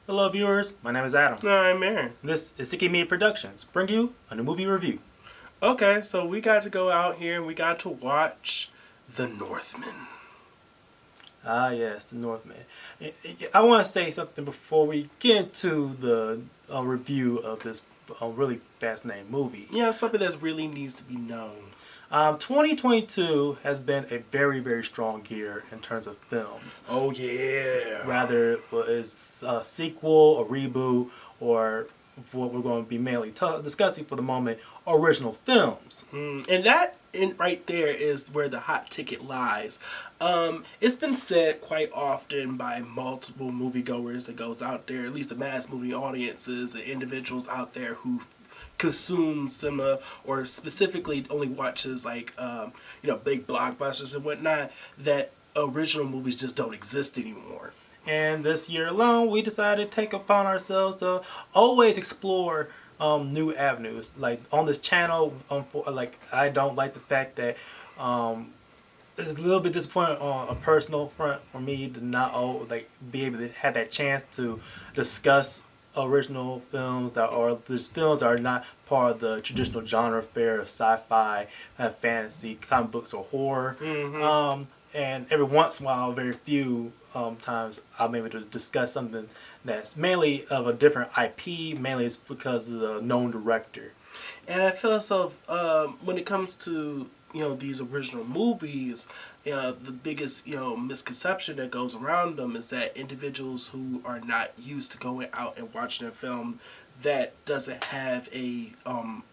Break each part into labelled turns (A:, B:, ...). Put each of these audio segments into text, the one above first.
A: Hello viewers, my name is Adam.
B: I'm Aaron.
A: This is Siki Media Productions, bring you a new movie review.
B: Okay, so we got to go out here and we got to watch The Northman.
A: Ah yes, The Northman. I want to say something before we get into the review of this really fascinating movie.
B: Yeah, something that really needs to be known.
A: 2022 has been a very, very strong year in terms of films.
B: Oh, yeah.
A: Rather it's a sequel, a reboot, or what we're going to be mainly discussing for the moment, original films.
B: And that right there is where the hot ticket lies. It's been said quite often by multiple moviegoers that goes out there, at least the mass movie audiences and individuals out there who consume cinema or specifically only watches like big blockbusters and whatnot, that original movies just don't exist anymore.
A: And this year alone, we decided to take upon ourselves to always explore new avenues. Like on this channel, I don't like the fact that it's a little bit disappointing on a personal front for me to not be able to have that chance to discuss original films that are these films that are not part of the traditional genre fare of sci-fi, fantasy, comic books, or horror. And every once in a while, very few times, I'm able to discuss something that's mainly of a different IP. Mainly it's because of the known director.
B: And I feel as though when it comes to these original movies, the biggest misconception that goes around them is that individuals who are not used to going out and watching a film that doesn't have a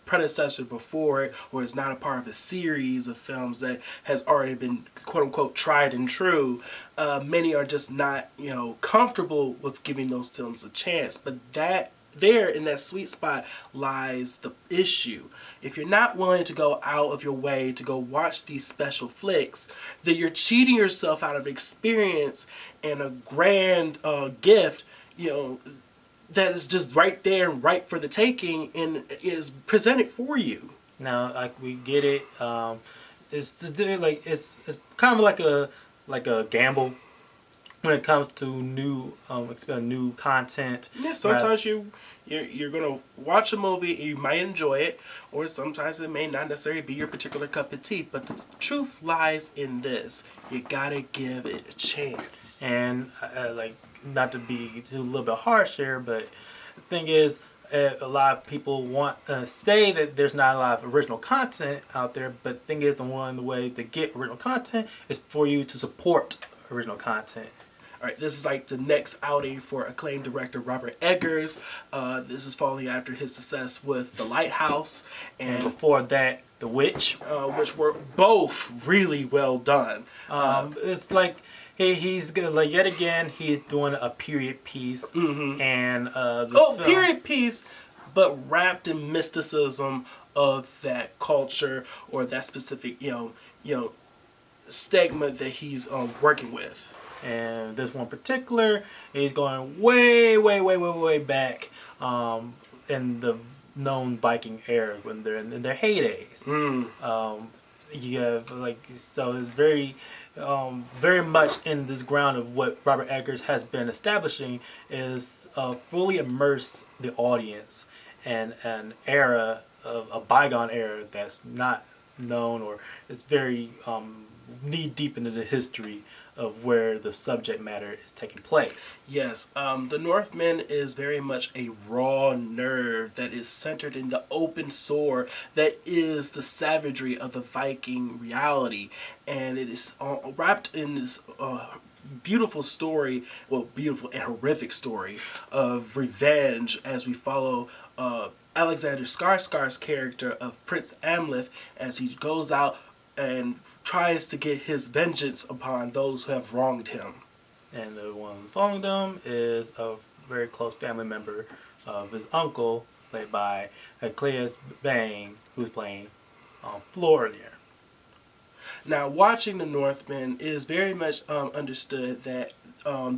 B: predecessor before it, or is not a part of a series of films that has already been quote unquote tried and true, many are just not comfortable with giving those films a chance. But that there in that sweet spot lies the issue. If you're not willing to go out of your way to go watch these special flicks, then you're cheating yourself out of experience and a grand gift, that is just right there and right for the taking and is presented for you.
A: Now, like we get it, it's kind of like a gamble when it comes to new content.
B: Yeah, sometimes you're gonna watch a movie and you might enjoy it, or sometimes it may not necessarily be your particular cup of tea. But the truth lies in this: you gotta give it a chance.
A: And not to be a little bit harsh here, but the thing is, a lot of people want say that there's not a lot of original content out there. But the thing is, the one way to get original content is for you to support original content.
B: All right, this is like the next outing for acclaimed director Robert Eggers. This is following after his success with The Lighthouse,
A: And before that, The Witch,
B: which were both really well done.
A: it's like he's gonna, like, yet again he's doing a period piece, and
B: period piece, but wrapped in mysticism of that culture or that specific segment that he's working with.
A: And this one particular, he's going way, way, way, way, way back in the known Viking era when they're in their heydays. You have so it's very, very much in this ground of what Robert Eggers has been establishing is fully immerse the audience in an era of a bygone era that's not known, or it's very knee deep into the history of where the subject matter is taking place.
B: Yes, the Northman is very much a raw nerve that is centered in the open sore that is the savagery of the Viking reality, and it is wrapped in this beautiful story, beautiful and horrific story of revenge as we follow Alexander Skarsgård's character of Prince Amleth as he goes out and tries to get his vengeance upon those who have wronged him.
A: And the one following them is a very close family member of his uncle, played by Cleus Bang, who's playing Florian.
B: Now, watching The Northman, it is very much understood that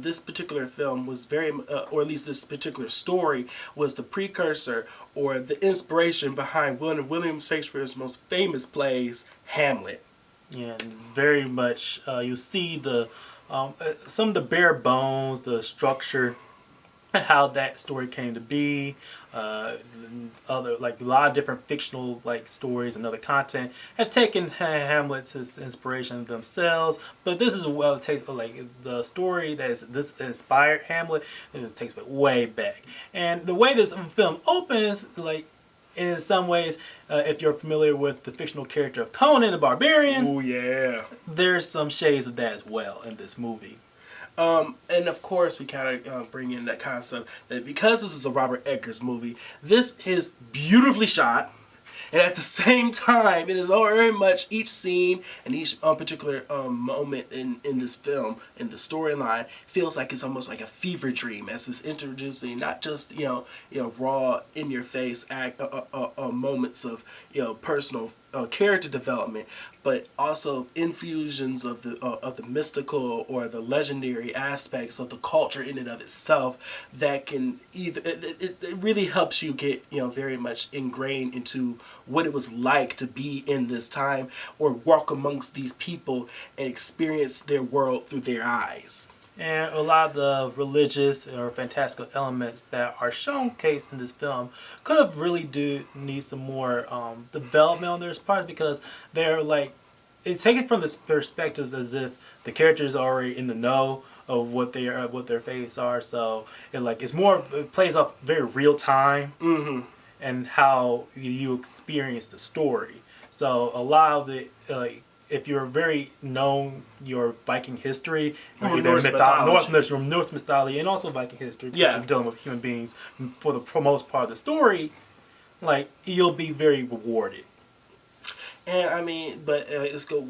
B: this particular film was or at least this particular story, was the precursor or the inspiration behind one of William Shakespeare's most famous plays, Hamlet.
A: Yeah, and it's very much you see the some of the bare bones, the structure how that story came to be. Uh, Other like a lot of different fictional like stories and other content have taken Hamlet's inspiration themselves, but this is well it takes like the story that is this inspired Hamlet. It takes it way back, and the way this film opens like. In some ways, if you're familiar with the fictional character of Conan the Barbarian,
B: Oh yeah.
A: there's some shades of that as well in this movie.
B: And of course, we kind of bring in that concept that because this is a Robert Eggers movie, this is beautifully shot. And at the same time, it is very much each scene and each particular moment in this film, in the storyline, feels like it's almost like a fever dream as it's introducing not just raw in your face act moments of personal character development, but also infusions of the mystical or the legendary aspects of the culture in and of itself that can either it really helps you get very much ingrained into what it was like to be in this time or walk amongst these people and experience their world through their eyes.
A: And a lot of the religious or fantastical elements that are showcased in this film could have really do need some more development on their parts because they're like it's taken from the perspectives as if the characters are already in the know of what they are, what their fates are. So it plays off very real time and how you experience the story. So a lot of the if you're very known your Viking history,
B: Or
A: your
B: Norse mythology.
A: Norse mythology, and also Viking history, because
B: Yeah.
A: you're dealing with human beings for the most part of the story, like you'll be very rewarded.
B: And I mean, but let's go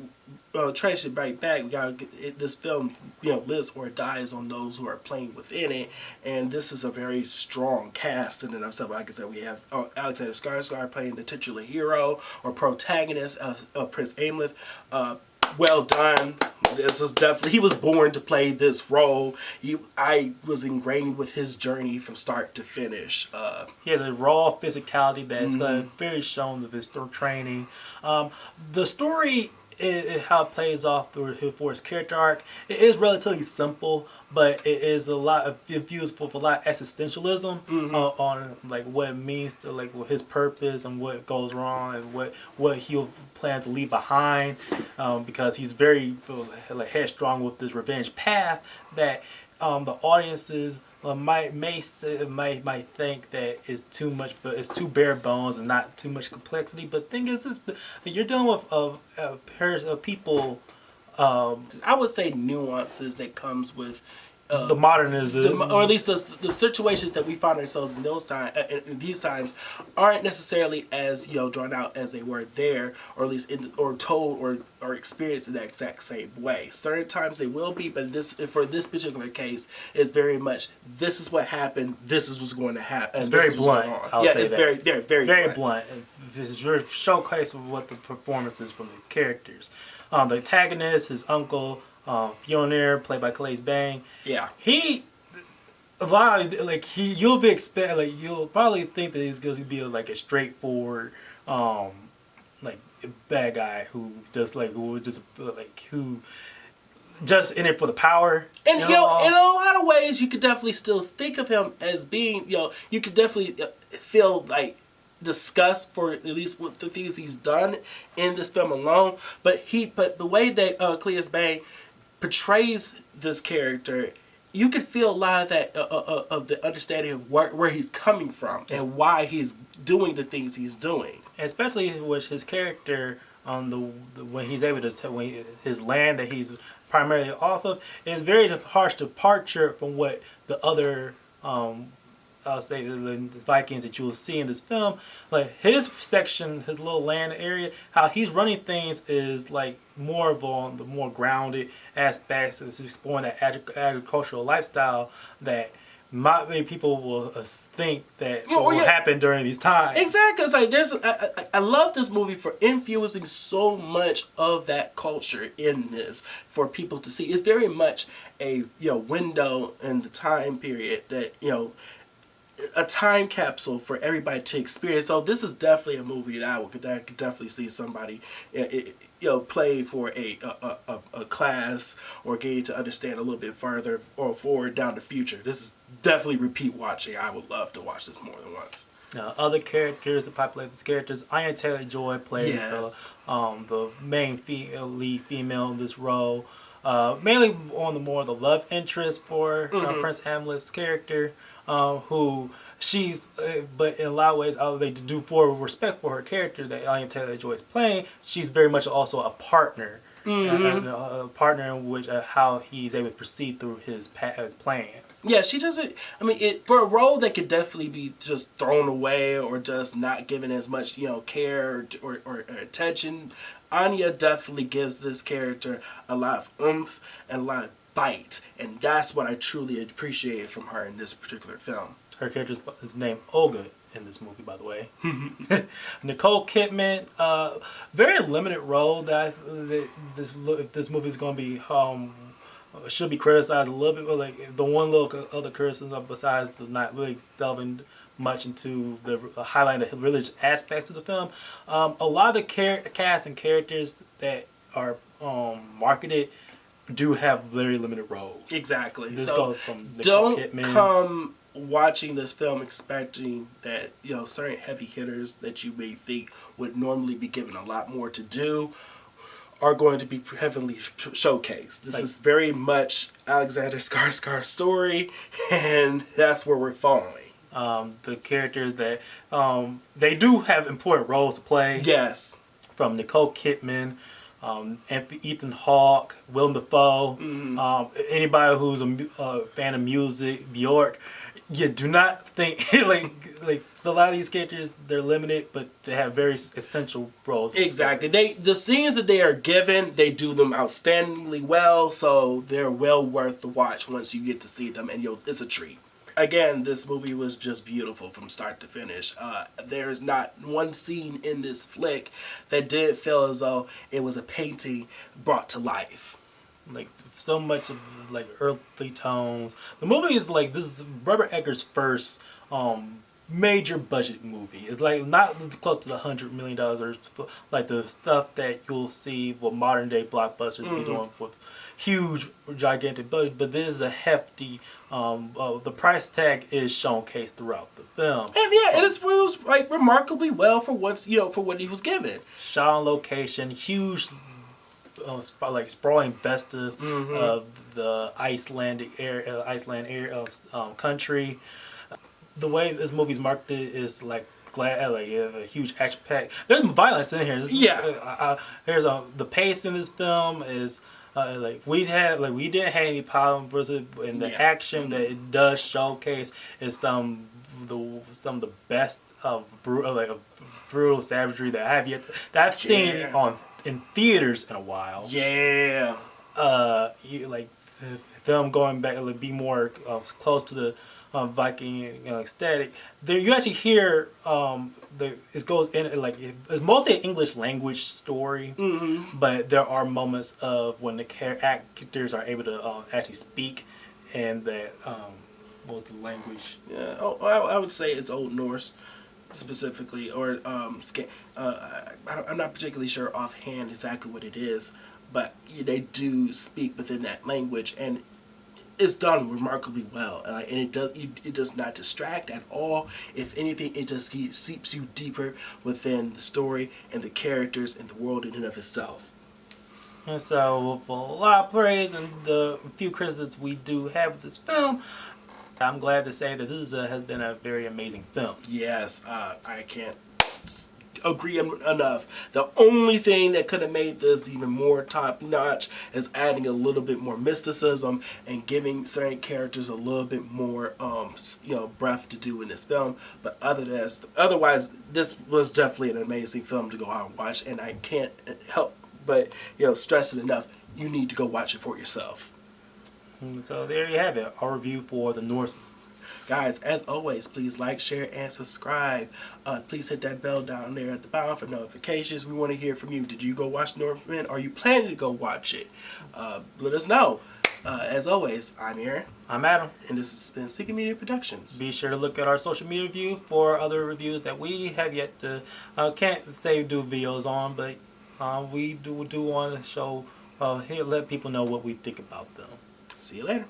B: trace it right back. We got this film, lives or dies on those who are playing within it, and this is a very strong cast in and of itself. Like I said, we have Alexander Skarsgård playing the titular hero or protagonist, Prince Amleth. Well done. This is definitely he was born to play this role. I was ingrained with his journey from start to finish.
A: He has a raw physicality that's very shown with his training. The story, how it plays off for his character arc, it is relatively simple, but it is a lot of infused with a lot of existentialism on like what it means to like his purpose and what goes wrong and what he'll plan to leave behind, because he's very like headstrong with this revenge path that the audiences might think that it's too much, but it's too bare bones and not too much complexity. But the thing is, this you're dealing with pairs of people.
B: I would say nuances that comes with
A: The modernism,
B: or at least the situations that we find ourselves in these times aren't necessarily as drawn out as they were there, or at least or told or experienced in that exact same way. Certain times they will be, but for this particular case, it's very much this is what happened. This is what's going to happen.
A: it's very blunt.
B: It's very
A: blunt. This is your showcase of what the performance is from these characters. The antagonist, his uncle. Fjolnir, played by Calais Bang.
B: Yeah.
A: A lot of you'll probably think that he's going to be like a straightforward, like bad guy who just in it for the power.
B: And in a lot of ways, you could definitely still think of him as being, you could definitely feel like disgust for at least what the things he's done in this film alone. But the way that Cleus Bang portrays this character, you could feel a lot of that of the understanding of where he's coming from and why he's doing the things he's doing.
A: Especially with his character on when he's able to his land that he's primarily off of is very harsh departure from what the other I'll say the Vikings that you will see in this film. Like his section, his little land area, how he's running things is like more of on the more grounded aspects. It's exploring that agricultural lifestyle that many people will think that will happen during these times.
B: Exactly. It's like I love this movie for infusing so much of that culture in this for people to see. It's very much a window in the time period that a time capsule for everybody to experience. So this is definitely a movie that I could definitely see somebody play for a class or getting to understand a little bit further or forward down the future. This is definitely repeat watching. I would love to watch this more than once.
A: Other characters that populate these characters, Anya Taylor-Joy plays
B: Yes.
A: the main lead female in this role. Mainly on the more the love interest for Prince Hamlet's character, who she's, but in a lot of ways, they do for respect for her character that Anya Taylor-Joy is playing. She's very much also a partner. A partner in which how he's able to proceed through his plans.
B: Yeah, she doesn't. I mean, for a role that could definitely be just thrown away or just not given as much, care or attention. Anya definitely gives this character a lot of oomph and a lot of bite, and that's what I truly appreciated from her in this particular film.
A: Her character is named Olga in this movie, by the way. Nicole Kidman, very limited role that this movie is going to be should be criticized a little bit. But like the one little other criticism besides the not really delving much into the highlighting the religious aspects of the film, a lot of the cast and characters that are marketed do have very limited roles.
B: Exactly.
A: This
B: so
A: goes from Nicole
B: don't
A: Kidman.
B: come watching this film expecting that certain heavy hitters that you may think would normally be given a lot more to do are going to be heavily showcased. This is very much Alexander Skarsgård's story, and that's where we're following.
A: The characters that they do have important roles to play.
B: Yes.
A: From Nicole Kidman, Ethan Hawke, Willem Dafoe, anybody who's a fan of music, Bjork. You do not think like so a lot of these characters, they're limited, but they have very essential roles.
B: Exactly. The scenes that they are given, they do them outstandingly well, so they're well worth the watch once you get to see them, and it's a treat. Again, this movie was just beautiful from start to finish. There's not one scene in this flick that did feel as though it was a painting brought to life.
A: Like so much of like earthly tones. The movie is like this is Robert Eggers' first major budget movie. It's like not close to the $100 million or like the stuff that you'll see with modern day blockbusters be doing with huge gigantic budget. But this is a hefty. The price tag is showcased throughout the film.
B: And yeah, it was like remarkably well for what's for what he was given.
A: Shot on location, huge. Like sprawling vistas of the Iceland country. The way this movie's marketed is like a huge action pack. There's violence in here. There's the pace in this film is we didn't have any problem with it, and the action that it does showcase is some of the best of brutal savagery that I've seen in theaters in a while.
B: Yeah.
A: Them going back be more close to the Viking aesthetic. There you actually hear it goes in it's mostly an English language story, but there are moments of when the actors are able to actually speak, and that what was the language?
B: Yeah. I would say it's Old Norse. Specifically, or I'm not particularly sure offhand exactly what it is, but they do speak within that language, and it's done remarkably well. And it does not distract at all. If anything, it just seeps you deeper within the story and the characters and the world in and of itself.
A: And so, with a lot of praise and the few criticisms we do have with this film, I'm glad to say that this has been a very amazing film.
B: Yes, I can't agree enough. The only thing that could have made this even more top notch is adding a little bit more mysticism and giving certain characters a little bit more breath to do in this film. But otherwise, this was definitely an amazing film to go out and watch, and I can't help but stress it enough. You need to go watch it for yourself.
A: So there you have it, our review for The Northman.
B: Guys, as always, please like, share, and subscribe. Please hit that bell down there at the bottom for notifications. We want to hear from you. Did you go watch Northman? Are you planning to go watch it? Let us know. As always, I'm Aaron.
A: I'm Adam.
B: And this has been Sticky Media Productions.
A: Be sure to look at our social media review for other reviews that we have yet to, can't say do videos on, but we do want to show, let people know what we think about them.
B: See you later.